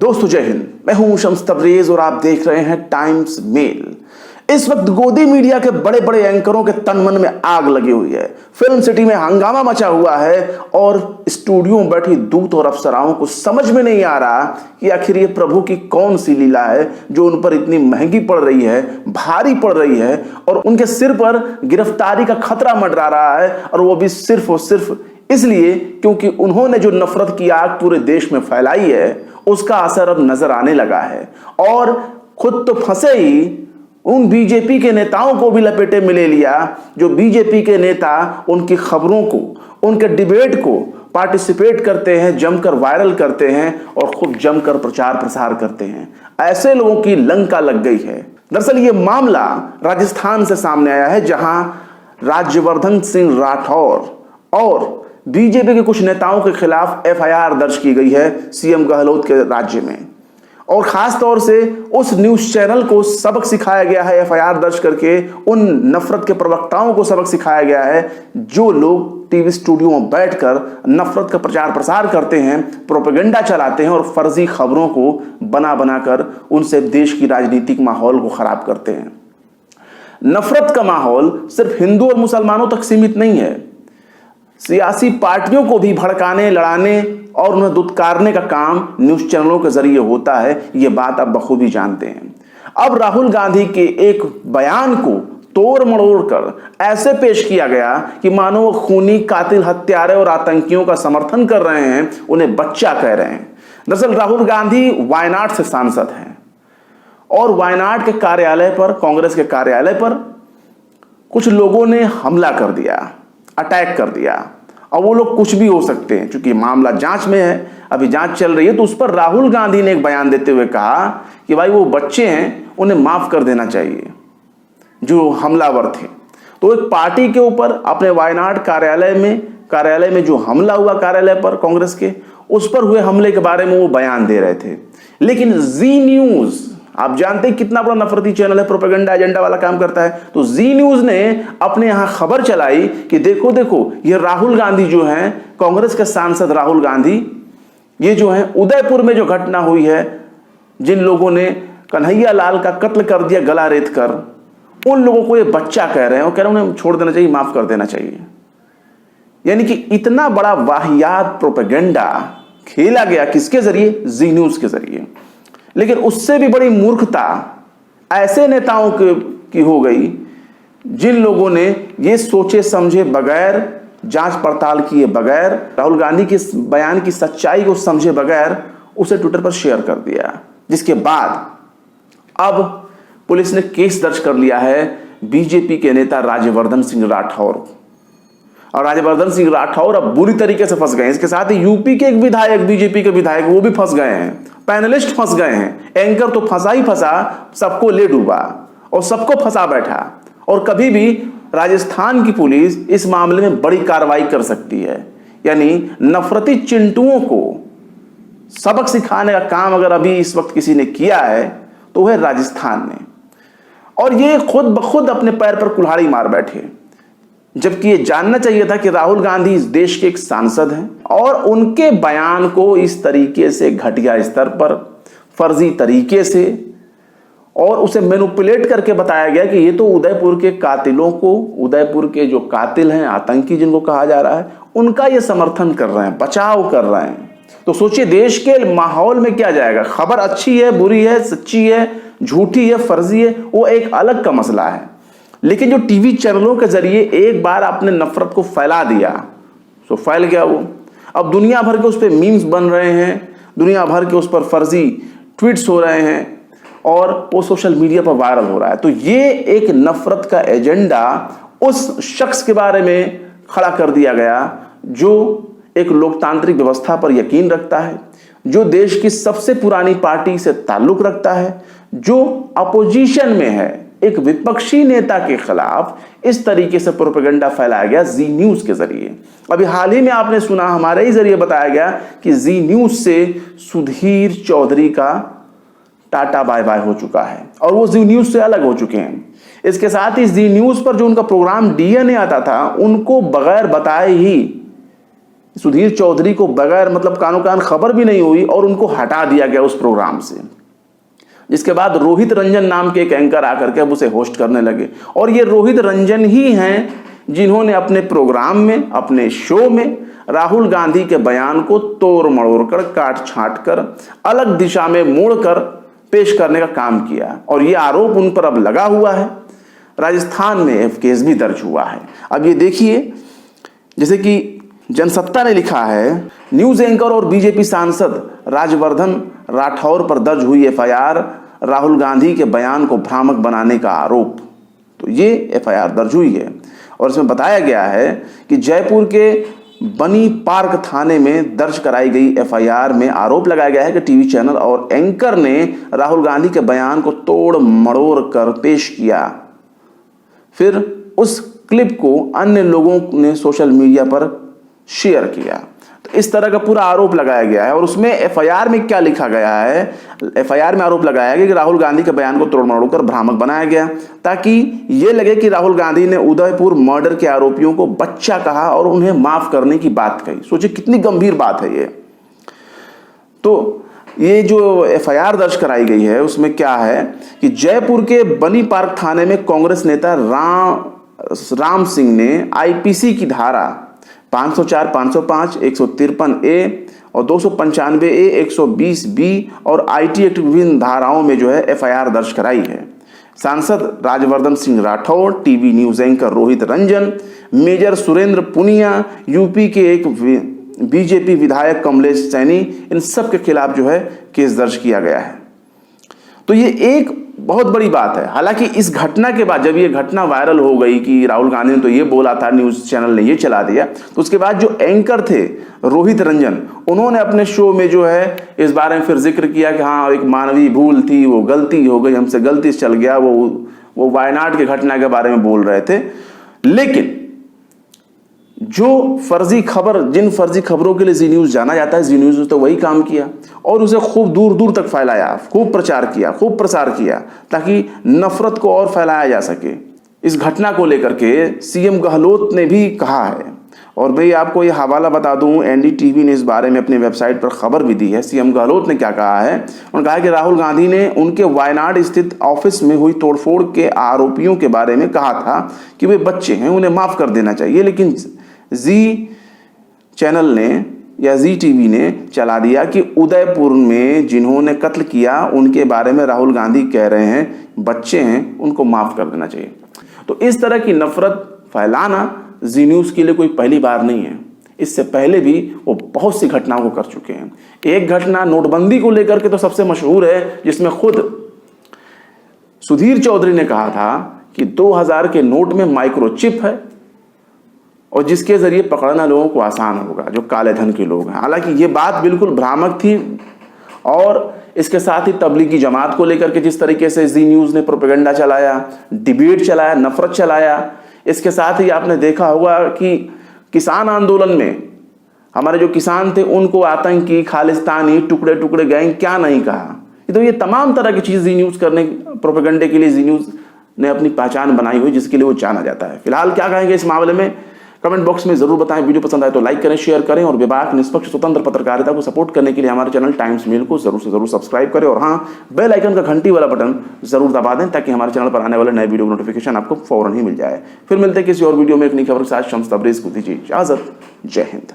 दोस्तों जय हिंद, मैं हूं शम्स तबरेज और आप देख रहे हैं टाइम्स मेल। इस वक्त गोदी मीडिया के बड़े बड़े एंकरों के तन मन में आग लगी हुई है। फिल्म सिटी में हंगामा मचा हुआ है और स्टूडियो में बैठी दूत और अफसराओं को समझ में नहीं आ रहा कि आखिर ये प्रभु की कौन सी लीला है जो उन पर इतनी महंगी पड़ रही है, भारी पड़ रही है और उनके सिर पर गिरफ्तारी का खतरा मंडरा रहा है। और वो भी सिर्फ और सिर्फ इसलिए क्योंकि उन्होंने जो नफरत की आग पूरे देश में फैलाई है उसका असर अब नजर आने लगा है। और खुद तो फंसे ही, उन बीजेपी के नेताओं को भी लपेटे में ले लिया जो बीजेपी के नेता उनकी खबरों को, उनके डिबेट को पार्टिसिपेट करते हैं, जमकर वायरल करते हैं और खूब जमकर प्रचार प्रसार करते हैं। ऐसे लोगों की लंका लग गई है। दरअसल ये मामला राजस्थान से सामने आया है, जहां राज्यवर्धन सिंह राठौर और बीजेपी के कुछ नेताओं के खिलाफ एफआईआर दर्ज की गई है सीएम गहलोत के राज्य में। और खास तौर से उस न्यूज चैनल को सबक सिखाया गया है, एफआईआर दर्ज करके उन नफरत के प्रवक्ताओं को सबक सिखाया गया है जो लोग टीवी स्टूडियो में बैठकर नफरत का प्रचार प्रसार करते हैं, प्रोपेगेंडा चलाते हैं और फर्जी खबरों को बना बनाकर उनसे देश की राजनीतिक माहौल को खराब करते हैं। नफरत का माहौल सिर्फ हिंदू और मुसलमानों तक सीमित नहीं है। सियासी पार्टियों को भी भड़काने, लड़ाने और उन्हें दुत्कारने का काम न्यूज चैनलों के जरिए होता है। ये बात आप बखूबी जानते हैं। अब राहुल गांधी के एक बयान को तोड़ मरोड़ कर ऐसे पेश किया गया कि मानो वो खूनी, कातिल, हत्यारे और आतंकियों का समर्थन कर रहे हैं, उन्हें बच्चा कह रहे हैं। दरअसल राहुल गांधी वायनाड से सांसद हैं और वायनाड के कार्यालय पर, कांग्रेस के कार्यालय पर कुछ लोगों ने हमला कर दिया, अटैक कर दिया। और वो लोग कुछ भी हो सकते हैं, क्योंकि मामला जांच में है, अभी जांच चल रही है। तो उस पर राहुल गांधी ने एक बयान देते हुए कहा कि भाई वो बच्चे हैं, उन्हें माफ कर देना चाहिए जो हमलावर थे। तो एक पार्टी के ऊपर अपने वायनाड कार्यालय में जो हमला हुआ कार्यालय पर कांग्रेस के, उस पर हुए हमले के बारे में वो बयान दे रहे थे। लेकिन जी न्यूज, आप जानते हैं कितना बड़ा नफरती चैनल है, प्रोपेगेंडा एजेंडा वाला काम करता है। तो जी न्यूज ने अपने यहां खबर चलाई कि देखो देखो ये राहुल गांधी जो हैं, कांग्रेस के सांसद राहुल गांधी, ये जो है उदयपुर में जो घटना हुई है, जिन लोगों ने कन्हैया लाल का कत्ल कर दिया गला रेत कर, उन लोगों को ये बच्चा कह रहे हैं और कह रहे हैं उन्हें छोड़ देना चाहिए, माफ कर देना चाहिए। यानी कि इतना बड़ा वाहियात प्रोपेगेंडा खेला गया किसके जरिए? जी न्यूज के जरिए। लेकिन उससे भी बड़ी मूर्खता ऐसे नेताओं की हो गई जिन लोगों ने ये सोचे समझे बगैर, जांच पड़ताल किए बगैर, राहुल गांधी के बयान की सच्चाई को समझे बगैर उसे ट्विटर पर शेयर कर दिया। जिसके बाद अब पुलिस ने केस दर्ज कर लिया है बीजेपी के नेता राज्यवर्धन सिंह राठौर। और राज्यवर्धन सिंह राठौर अब बुरी तरीके से फंस गए। इसके साथ ही यूपी के एक विधायक, बीजेपी के विधायक, वो भी फंस गए हैं। पैनलिस्ट फंस गए हैं। एंकर तो फंसा ही फंसा, सबको ले डूबा और सबको फंसा बैठा। और कभी भी राजस्थान की पुलिस इस मामले में बड़ी कार्रवाई कर सकती है। यानी नफरती चिंटुओं को सबक सिखाने का काम अगर अभी इस वक्त किसी ने किया है तो वह राजस्थान ने। और ये खुद ब खुद अपने पैर पर कुल्हाड़ी मार बैठे, जबकि ये जानना चाहिए था कि राहुल गांधी इस देश के एक सांसद हैं और उनके बयान को इस तरीके से घटिया स्तर पर, फर्जी तरीके से और उसे मैनिपुलेट करके बताया गया कि ये तो उदयपुर के कातिलों को, उदयपुर के जो कातिल हैं, आतंकी जिनको कहा जा रहा है, उनका ये समर्थन कर रहे हैं, बचाव कर रहे हैं। तो सोचिए देश के माहौल में क्या जाएगा। खबर अच्छी है, बुरी है, सच्ची है, झूठी है, फर्जी है, वो एक अलग का मसला है। लेकिन जो टीवी चैनलों के जरिए एक बार आपने नफरत को फैला दिया तो फैल गया वो। अब दुनिया भर के उस पर मीम्स बन रहे हैं, दुनिया भर के उस पर फर्जी ट्वीट्स हो रहे हैं और वो सोशल मीडिया पर वायरल हो रहा है। तो ये एक नफरत का एजेंडा उस शख्स के बारे में खड़ा कर दिया गया जो एक लोकतांत्रिक व्यवस्था पर यकीन रखता है, जो देश की सबसे पुरानी पार्टी से ताल्लुक रखता है, जो अपोजिशन में है, एक विपक्षी नेता के खिलाफ इस तरीके से प्रोपेगेंडा फैलाया गया जी न्यूज के जरिए। अभी हाल ही में आपने सुना, हमारे ही जरिए बताया गया कि जी न्यूज से सुधीर चौधरी का टाटा बाय बाय हो चुका है और वो जी न्यूज से अलग हो चुके हैं। इसके साथ ही जी न्यूज पर जो उनका प्रोग्राम डीएनए आता था, उनको बगैर बताए ही सुधीर चौधरी को बगैर मतलब कानो कान खबर भी नहीं हुई और उनको हटा दिया गया उस प्रोग्राम से। जिसके बाद रोहित रंजन नाम के एक एंकर आकर के अब उसे होस्ट करने लगे, और ये रोहित रंजन ही हैं जिन्होंने अपने प्रोग्राम में, अपने शो में राहुल गांधी के बयान को तोड़ मड़ोड़ कर, काट छांट कर, अलग दिशा में मोड़कर पेश करने का काम किया। और ये आरोप उन पर अब लगा हुआ है। राजस्थान में केस भी दर्ज हुआ है। अब ये देखिए, जैसे कि जनसत्ता ने लिखा है, न्यूज एंकर और बीजेपी सांसद राजवर्धन राठौर पर दर्ज हुई एफआईआर, राहुल गांधी के बयान को भ्रामक बनाने का आरोप। तो ये एफआईआर दर्ज हुई है और इसमें बताया गया है कि जयपुर के बनी पार्क थाने में दर्ज कराई गई एफआईआर में आरोप लगाया गया है कि टीवी चैनल और एंकर ने राहुल गांधी के बयान को तोड़ मड़ोड़ कर पेश किया। फिर उस क्लिप को अन्य लोगों ने सोशल मीडिया पर शेयर किया। तो इस तरह का पूरा आरोप लगाया गया है। और उसमें एफआईआर में क्या लिखा गया है, एफआईआर में आरोप लगाया गया कि राहुल गांधी के बयान को तोड़ मड़ोड़ कर भ्रामक बनाया गया, ताकि ये लगे कि राहुल गांधी ने उदयपुर मर्डर के आरोपियों को बच्चा कहा और उन्हें माफ करने की बात कही। सोचिए कितनी गंभीर बात है ये। तो ये जो एफआईआर दर्ज कराई गई है उसमें क्या है कि जयपुर के बनी पार्क थाने में कांग्रेस नेता राम सिंह ने आईपीसी की धारा 504, 505, 153 ए और 295 ए, 120 बी और आईटी एक्ट विभिन्न धाराओं में जो है एफआईआर दर्ज कराई है। सांसद Rajvardhan Singh Rathore, TV news anchor Rohit Ranjan, major Surendra Punia, UP के एक बीजेपी विधायक कमलेश सैनी, इन सब के खिलाफ जो है केस दर्ज किया गया है। तो ये एक बहुत बड़ी बात है। हालांकि इस घटना के बाद जब ये घटना वायरल हो गई कि राहुल गांधी ने तो ये बोला था, न्यूज चैनल ने ये चला दिया, तो उसके बाद जो एंकर थे रोहित रंजन, उन्होंने अपने शो में जो है इस बारे में फिर जिक्र किया कि हाँ एक मानवीय भूल थी, वो गलती हो गई, हमसे गलती से चल गया। वो वायनाड की घटना के बारे में बोल रहे थे। लेकिन जो फर्जी खबर, जिन फर्जी खबरों के लिए जी न्यूज जाना जाता है, जी न्यूज ने तो वही काम किया और उसे खूब दूर दूर तक फैलाया, खूब प्रचार किया, खूब प्रसार किया, ताकि नफरत को और फैलाया जा सके। इस घटना को लेकर के सीएम गहलोत ने भी कहा है, और भाई आपको ये हवाला बता दूं, एनडीटीवी ने इस बारे में अपनी वेबसाइट पर खबर भी दी है। सीएम गहलोत ने क्या कहा है, उन्होंने कहा कि राहुल गांधी ने उनके वायनाड स्थित ऑफिस में हुई तोड़फोड़ के आरोपियों के बारे में कहा था कि वे बच्चे हैं, उन्हें माफ कर देना चाहिए। लेकिन जी चैनल ने या जी टीवी ने चला दिया कि उदयपुर में जिन्होंने कत्ल किया उनके बारे में राहुल गांधी कह रहे हैं बच्चे हैं, उनको माफ कर देना चाहिए। तो इस तरह की नफरत फैलाना जी न्यूज के लिए कोई पहली बार नहीं है। इससे पहले भी वो बहुत सी घटनाओं को कर चुके हैं। एक घटना नोटबंदी को लेकर के तो सबसे मशहूर है, जिसमें खुद सुधीर चौधरी ने कहा था कि 2000 के नोट में माइक्रोचिप है और जिसके जरिए पकड़ना लोगों को आसान होगा, जो काले धन के लोग हैं। हालांकि ये बात बिल्कुल भ्रामक थी। और इसके साथ ही तबलीगी जमात को लेकर के जिस तरीके से जी न्यूज ने प्रोपेगेंडा चलाया, डिबेट चलाया, नफरत चलाया, इसके साथ ही आपने देखा होगा कि किसान आंदोलन में हमारे जो किसान थे उनको आतंकी, खालिस्तानी, टुकड़े टुकड़े गैंग क्या नहीं कहा। तो ये तमाम तरह की चीज जी न्यूज करने, प्रोपेगेंडे के लिए जी न्यूज ने अपनी पहचान बनाई हुई, जिसके लिए वो जाना जाता है। फिलहाल क्या कहेंगे इस मामले में कमेंट बॉक्स में जरूर बताएं। वीडियो पसंद आए तो लाइक करें, शेयर करें और विभाग निष्पक्ष स्वतंत्र पत्रकारिता को सपोर्ट करने के लिए हमारे चैनल टाइम्स मेल को जरूर से जरूर सब्सक्राइब करें। और हाँ, बेल आइकन का घंटी वाला बटन जरूर दबा दें ताकि हमारे चैनल पर आने वाले नए वीडियो नोटिफिकेशन आपको फौरन ही मिल जाए। फिर मिलते हैं किसी और वीडियो में एक नई खबर के साथ। शम्स तबरेज को दीजिए इजाजत। जय हिंद।